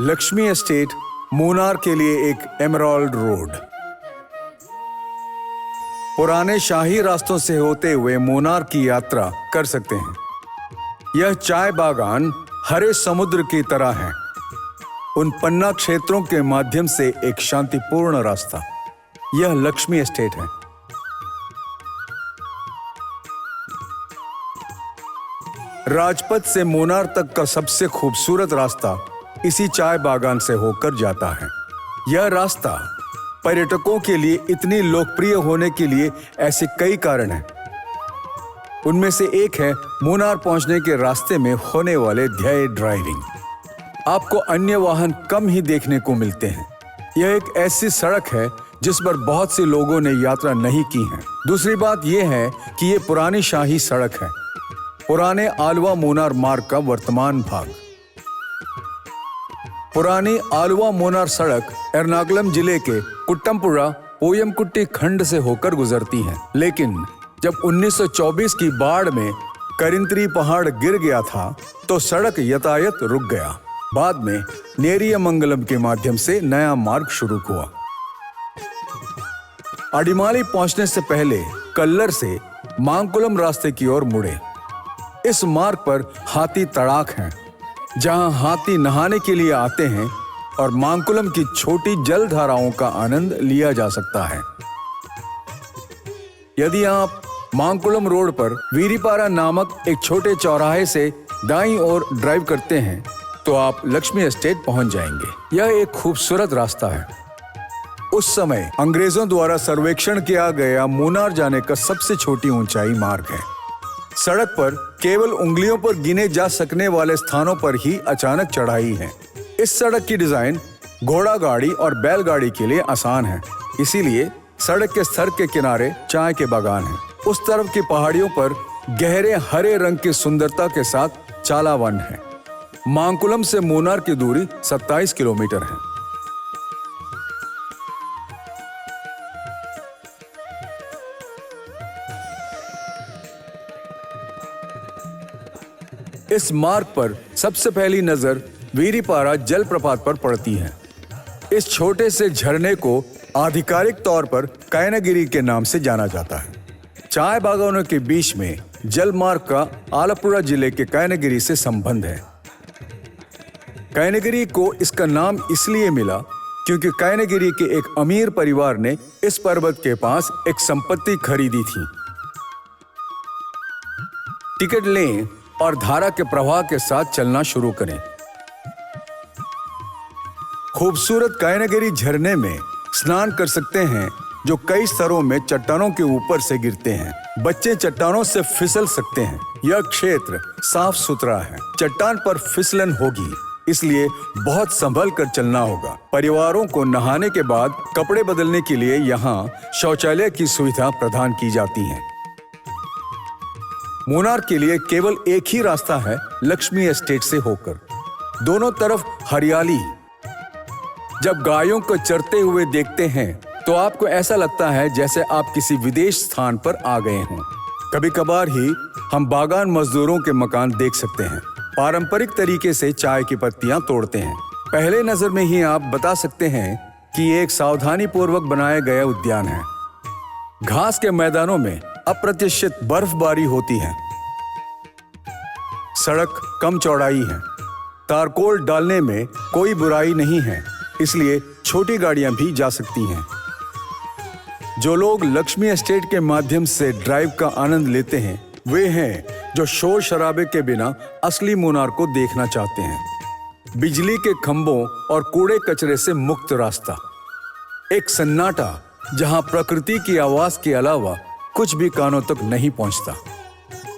Lakshmi estate Munnar के लिए एक एमराल्ड रोड। पुराने शाही रास्तों से होते हुए मूनार की यात्रा कर सकते हैं। यह चाय बागान हरे समुद्र की तरह है। उन पन्ना क्षेत्रों के माध्यम से एक शांतिपूर्ण रास्ता। यह लक्ष्मी एस्टेट है। राजपथ से मूनार तक का सबसे खूबसूरत रास्ता इसी चाय बागान से होकर जाता है। यह रास्ता पर्यटकों के लिए इतनी लोकप्रिय होने के लिए ऐसे कई कारण हैं। उनमें से एक है मूनार पहुंचने के रास्ते में होने वाले ध्येय ड्राइविंग। आपको अन्य वाहन कम ही देखने को मिलते हैं। यह एक ऐसी सड़क है जिस पर बहुत से लोगों ने यात्रा नहीं की है। दूसरी बात यह है कि यह पुरानी शाही सड़क है, पुराने आलवा मूनार मार्ग का वर्तमान भाग। पुरानी आलवा मूनार सड़क एर्नाकुलम जिले के कुट्टमपुरा पोयमकुट्टी खंड से होकर गुजरती है, लेकिन जब 1924 की बाढ़ में करिंत्री पहाड़ गिर गया था तो सड़क यातायात रुक गया। बाद में नेरियमंगलम के माध्यम से नया मार्ग शुरू हुआ। अडिमाली पहुंचने से पहले कल्लर से मांकुलम रास्ते की ओर मुड़े। इस मार्ग पर हाथी तड़ाक हैं, जहां हाथी नहाने के लिए आते हैं और मांकुलम की छोटी जल धाराओं का आनंद लिया जा सकता है। यदि आप मांकुलम रोड पर वीरीपारा नामक एक छोटे चौराहे से दाईं ओर ड्राइव करते हैं तो आप लक्ष्मी एस्टेट पहुंच जाएंगे। यह एक खूबसूरत रास्ता है। उस समय अंग्रेजों द्वारा सर्वेक्षण किया गया मूनार जाने का सबसे छोटी ऊंचाई मार्ग है। सड़क पर केवल उंगलियों पर गिने जा सकने वाले स्थानों पर ही अचानक चढ़ाई है। इस सड़क की डिजाइन घोड़ा गाड़ी और बैलगाड़ी के लिए आसान है, इसीलिए सड़क के स्तर के किनारे चाय के बागान हैं। उस तरफ की पहाड़ियों पर गहरे हरे रंग की सुंदरता के साथ चाला वन है। मांकुलम से मूनार की दूरी 27 किलोमीटर है। इस मार्ग पर सबसे पहली नजर वीरीपारा जलप्रपात पर पड़ती है। इस छोटे से झरने को आधिकारिक तौर पर कैनगिरी के नाम से जाना जाता है। चाय बागानों के बीच में जल मार्ग का आलपुरा जिले के कैनगिरी से संबंध है। कैनगिरी को इसका नाम इसलिए मिला क्योंकि कैनगिरी के एक अमीर परिवार ने इस पर्वत के पास एक संपत्ति खरीदी थी। टिकट लें और धारा के प्रवाह के साथ चलना शुरू करें। खूबसूरत कैनगिरी झरने में स्नान कर सकते हैं, जो कई स्तरों में चट्टानों के ऊपर से गिरते हैं। बच्चे चट्टानों से फिसल सकते हैं। यह क्षेत्र साफ सुथरा है। चट्टान पर फिसलन होगी, इसलिए बहुत संभल कर चलना होगा। परिवारों को नहाने के बाद कपड़े बदलने के लिए यहाँ शौचालय की सुविधा प्रदान की जाती है। मूनार के लिए केवल एक ही रास्ता है, लक्ष्मी एस्टेट से होकर। दोनों तरफ हरियाली। जब गायों को चरते हुए देखते हैं तो आपको ऐसा लगता है जैसे आप किसी विदेश स्थान पर आ गए हों। कभी कभार ही हम बागान मजदूरों के मकान देख सकते हैं। पारंपरिक तरीके से चाय की पत्तियां तोड़ते हैं। पहले नजर में ही आप बता सकते हैं कि ये एक सावधानी पूर्वक बनाया गया उद्यान है। घास के मैदानों में अप्रत्याशित बर्फबारी होती है। सड़क कम चौड़ाई है। तारकोल डालने में कोई बुराई नहीं है, इसलिए छोटी गाड़ियां भी जा सकती हैं। जो लोग लक्ष्मी एस्टेट के माध्यम से ड्राइव का आनंद लेते हैं वे हैं जो शोर शराबे के बिना असली मूनार को देखना चाहते हैं। बिजली के खंभों और कूड़े कचरे से मुक्त रास्ता। एक सन्नाटा जहां प्रकृति की आवाज के अलावा कुछ भी कानों तक नहीं पहुंचता।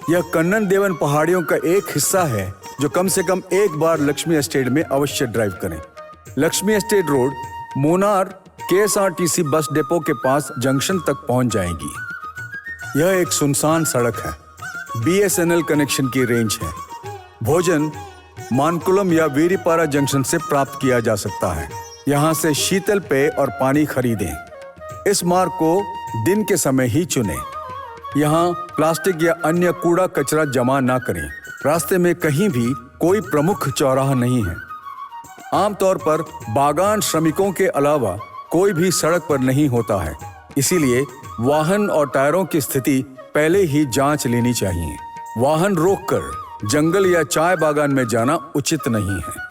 यह कन्नन देवन पहाड़ियों का एक हिस्सा है जो कम से कम एक बार लक्ष्मी एस्टेट में अवश्य ड्राइव करें। Lakshmi estate road Munnar KSRTC bus depot के पास जंक्शन तक पहुंच जाएगी। यह एक सुनसान सड़क है। BSNL कनेक्शन की रेंज है। भोजन मानकुलम या वीरीपारा जंक्शन से प्राप्त किया जा सकता है। यहाँ से शीतल पेय और पानी खरीदें। इस मार्ग को दिन के समय ही चुनें। यहाँ प्लास्टिक या अन्य कूड़ा कचरा जमा ना करें। रास्ते में कहीं भी कोई प्रमुख चौराहा नहीं है। आमतौर पर बागान श्रमिकों के अलावा कोई भी सड़क पर नहीं होता है, इसीलिए वाहन और टायरों की स्थिति पहले ही जांच लेनी चाहिए। वाहन रोककर जंगल या चाय बागान में जाना उचित नहीं है।